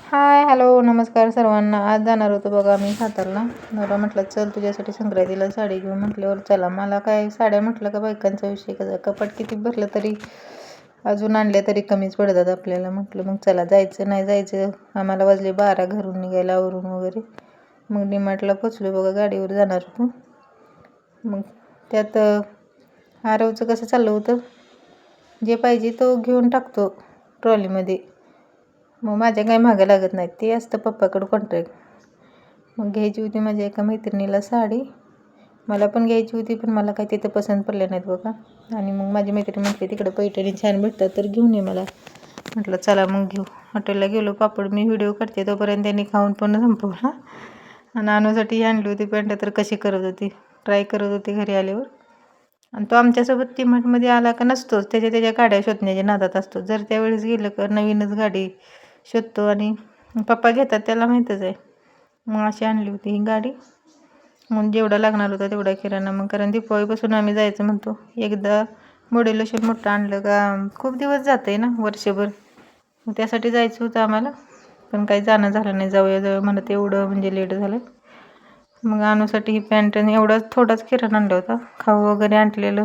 Hi hello नमस्कार सर्वांना. आज जाणार होतो बघा आम्ही सातारला. नवरा म्हटलं चल तुझ्यासाठी संक्रांतीला साडी घेऊ. म्हटल्यावर चला. मला काय साड्या म्हटलं का बायकांचा विषय कसा कपाट किती भरलं तरी अजून आणल्या तरी कमीच पडतात आपल्याला. म्हटलं मग चला जायचं नाही जायचं. आम्हाला वाजले 12 घरून निघायला आवरून वगैरे. मग डीमार्टला पोचलो बघा. गाडीवर जाणार होतो. मग त्यात आरवचं कसं चाललं होतं, जे पाहिजे तो घेऊन टाकतो ट्रॉलीमध्ये. मग माझ्या काही मागं लागत नाहीत, ते असतं पप्पाकडं कॉन्ट्रॅक्ट. मग घ्यायची होती माझ्या एका मैत्रिणीला साडी. मला पण घ्यायची होती, पण मला काही तिथं पसंत पडल्या नाहीत बघा. आणि मग माझी मैत्रीण म्हटली तिकडं पैठणी छान भेटतात तर घेऊन ये मला. म्हटलं चला मग घेऊ. हॉटेलला गेलो. पापड मी व्हिडिओ काढते तोपर्यंत त्यांनी खाऊन पण संपवला. आणि आणूसाठी आणली होती पॅन्ट, तर कशी करत होती, ट्राय करत होती घरी आल्यावर. आणि तो आमच्यासोबत डीमार्टमध्ये आला का नसतोच, त्याच्या गाड्या शोधण्याच्या नादात असतो. जर त्यावेळेस गेलं का नवीनच गाडी शोधतो आणि पप्पा घेतात, त्याला माहीतच आहे. मग अशी आणली होती ही गाडी. मग जेवढा लागणार होता तेवढा किराणा. मग कारण दीपावळीपासून आम्ही जायचं म्हणतो. एकदा मॉडेलेशन मोठं आणलं का खूप दिवस जातं आहे ना, वर्षभर. मग त्यासाठी जायचं होतं आम्हाला, पण काही जाणं झालं नाही. जाऊया म्हणत एवढं म्हणजे लेट झालं. मग आणूसाठी ही पॅन्ट आणि एवढाच थोडाच किराणा आणला होता. खाऊ वगैरे आणलेलं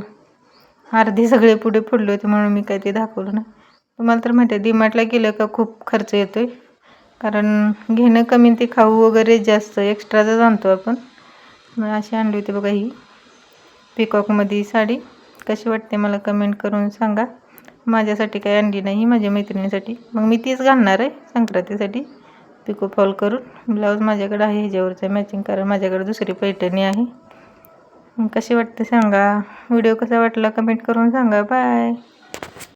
अर्धे सगळे पुढे पडले होते म्हणून मी काही ते दाखवलं नाही. तुम्हाला तर माहिती आहे डीमार्टला गेलं का खूप खर्च येतो आहे. कारण घेणं कमी ते खाऊ वगैरे जास्त एक्स्ट्राच आणतो आपण. मग अशी आणली होती बघा ही पिकॉकमध्ये साडी. कशी वाटते मला कमेंट करून सांगा. माझ्यासाठी काही आणली नाही, माझ्या मैत्रिणीसाठी. मग मी तीच घालणार आहे संक्रांतीसाठी पिको फॉल करून. ब्लाऊज माझ्याकडे आहे ह्याच्यावरचं मॅचिंग, कारण माझ्याकडे दुसरी पैठणी आहे. मग कशी वाटते सांगा. व्हिडिओ कसा वाटला कमेंट करून सांगा. बाय.